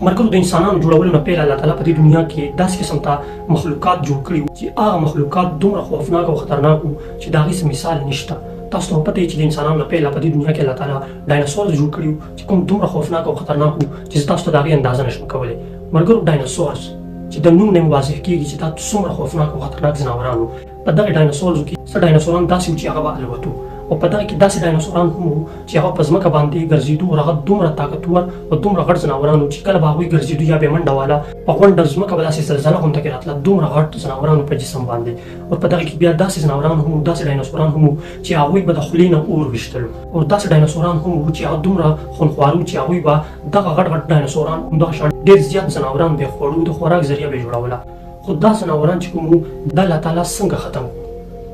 مرګرو د انسانانو جوړولو نه پیل الله تعالی په دې دنیا کې داسې قسم ته مخلوقات جوړ کړي چې هغه مخلوقات دومره خوفناک او خطرناک وو چې د هغې څه مثال نشته. تاسو ته پته چې د انسانانو نه پیل په دې دنیا کې الله تعالی ډایناسورز جوړ کړي چې کوم دومره خوفناک او خطرناک وو چې تاسو ته د هغې اندازه نشم کولی. مرګرو ډایناسورز چې د نوم نه واضح کېږي چې دا څومره خوفناک او خطرناک ځناوران وو. په دغه ډایناسورزو کې څه ډایناسوران داسې وو چې هغه به الوتو، او په دغه کې داسې ډایناسوران هم وو چې هغه په ځمکه باندې ګرځېدو او هغه دومره طاقتور او دومره غټ ځناوران وو چې کله به هغوی ګرځېدو یا به یې منډه واله په غونډه ځمکه به داسې زلزله غونډه کې راتله، دومره غټ ځناوران په جسم باندې. او په دغه کې بیا داسې ځناوران هم وو، داسې ډایناسوران هم وو چې هغوی به د خولې نه اور ویشتلو، او داسې ډایناسوران هم وو چې هغه دومره خونخواره وو چې هغوی به دغه غټ غټ ډایناسوران همدغه شان ډېر زیات ځناوران به یې خوړو، د خوراک ذریعه به یې جوړوله. خو دا ځناوران چې کوم وو د الله تعالی څنګه ختم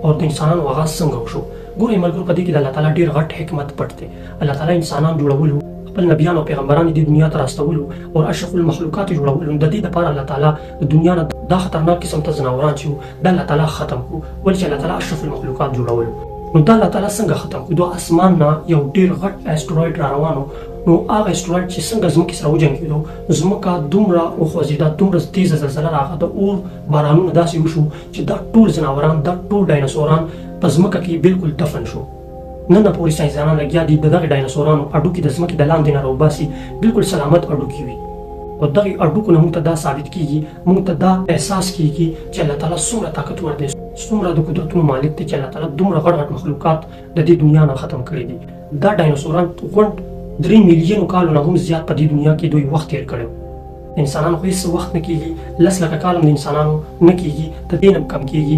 او د انسانانو آغاز څنګه وشو؟ ګورئ ملګرو، په دې کې د الله تعالی ډېر غټ حکمت پټ دی. الله تعالی انسانان جوړولو، خپل نبیان او پیغمبران دې دنیا ته راستولو او اشرف المخلوقات جوړولو. د دې دپاره الله تعالی د دنیا نه دا خطرناک قسم ته ځناوران چې وو د الله تعالی ختم کړو، ولې چې الله تعالی اشرف المخلوقات جوړولو. نو دا الله تعالی څنګه ختم کړو؟ د اسمان نه یو ډېر غټ اسټروئید را روانو، نو هغه اسټروئید چې څنګه ځمکې سره وجنګېدو، ځمکه دومره وخوځېده، دومره تیزه زلزله راغله، د اور بارانونه داسې وشو چې دا ټول ځناوران، دا ټول ډایناسوران په ځمکه کې بالکل دفن شو. نن پورې ساینسدانان لګیا دي د دغه ډایناسورانو هډوکي د ځمکې د لاندې نه راوباسي، بالکل سلامت هډوکي وي. او دغه هډوکو نه موږ ته دا ثابت کېږي، موږ ته دا احساس کېږي چې الله تعالی څومره طاقتور دی، څومره د قدرتونو مالک دی چې الله تعالی دومره غټ غټ مخلوقات د دې دنیا نه ختم کړي دي. دا ډایناسوران غونډ 3 میلیونو کالو نه هم زیات په دې دنیا کې دوی وخت تېر کړی. د انسانانو خو هېڅ وخت نه کېږي، 10 لکه کال هم د انسانانو نه کېږي، د دې نه هم کم کېږي.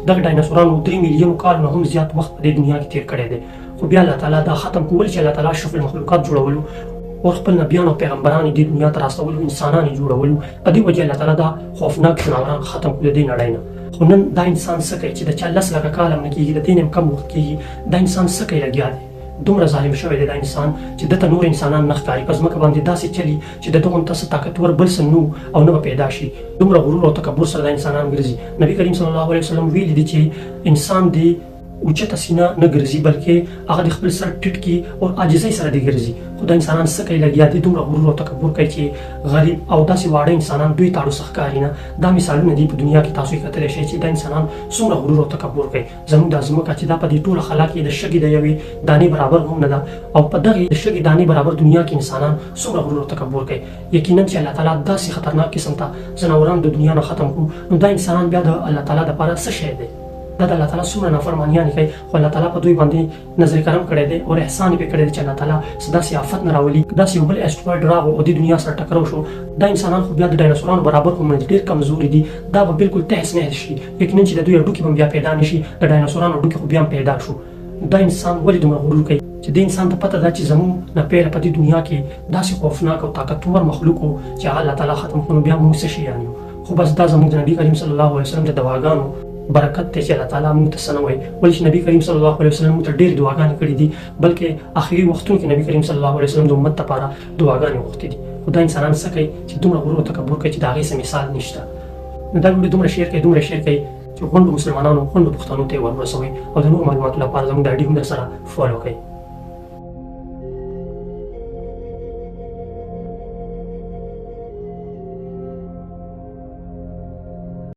دغه ډایناسورانو 3 میلیونو کالو نه هم زیات وخت په دې دنیا کې تېر کړی دی. خو بیا الله تعالی دا ختم کول چې الله تعالی اشرف المخلوقات جوړولو او خپل نبیان او پیغمبران دې دنیا ته راستولو، انسانان یې جوړولو، په دې وجه الله تعالی دا خوفناک ځناوران ختم کړو د دې نړۍ نه. خو نن دا انسان څه کوي چې د چا 10 لکه کال هم نه کېږي، د دې نه هم کم وخت کېږي، دا انسان څه کوي لګیا دی؟ دومره ظالم شوی دی دا انسان چې دته نور انسانان نه ښکاري، په ځمکه باندې داسې چلي چې د دغه څه طاقتور بل څه نه او نه به پیدا شي. دومره غرور او تکبر سره دا انسانان ګرځي. نبي کریم صلی الله علیه وسلم ویلي دي چې انسان دی اوچته سینه نه ګرځي، بلکې هغه د خپل سر ټیټ کړي او عاجزۍ سره دی ګرځي. خو دا انسانان څه کوي لګیا دي؟ دومره غرور او تکبر کوي چې غریب او داسې واړه انسانان دوی تاړو څه ښکاري نه. دا مثالونه دي په دنیا کې، تاسو یې کتلی شئ چې دا انسانان څومره غرور او تکبر کوي. زموږ دا ځمکه چې دا په دې ټوله خلا کې د شګې د یوې دانې برابر هم نه ده، او په دغې د شګې دانې برابر دنیا کې انسانان څومره غرور او تکبر کوي. یقینا چې الله تعالی داسې خطرناک قسم ته ځناوران د دنیا نه ختم کړو، نو دا انسانان بیا د الله تعالی دپاره څه شی دی؟ دا د الله تعالی څومره نافرمانیانې کوي، خو الله تعالی په دوی باندې نظر کرم کړی دی او احسان یې پرې کړی دی چې الله تعالی څه داسې آفت نه راولي، داسې یو بل اسټروئید راغو او دې دنیا سره ټکراو شو. دا انسانان خو بیا د ډایناسورانو برابر هم نه دي، ډېر کمزوري دي، دا به بالکل تهس نهس شي. یقینا چې د دوی هډوکي به بیا پیدا نه شي، د ډایناسورانو هډوکي خو بیا هم پیدا شو. دا انسان ولې دومره غرور کوي چې دې انسان ته پته ده چې زموږ نه پیله په دې دنیا کې داسې خوفناک او طاقتور مخلوق و چې هغه الله تعالی ختم کړو، بیا موږ څه شیان یو؟ خو بس دا زموږ د نبي کریم صلی الله علیه وسلم د دعاګانو برکت دی چې الله تعالی موږ ته څه نه وایي، ولې چې نبي کریم صلی الله علیه وسلم موږ ته ډېرې دعاګانې کړي دي، بلکې آخري وختونو کې نبي کریم صلی الله علیه وسلم د امت لپاره دعاګانې غوښتې دي. خو دا انسانان څه کوي چې دومره غرور او تکبر کوي چې د هغې څه مثال نشته. نو دا ویډیو دومره شیر کوي چې غونډو مسلمانانو، غونډو پښتنو ته یې ور ورسوئ، او د نورو معلوماتو لپاره زموږ د آیډي هم در سره فالو کړئ.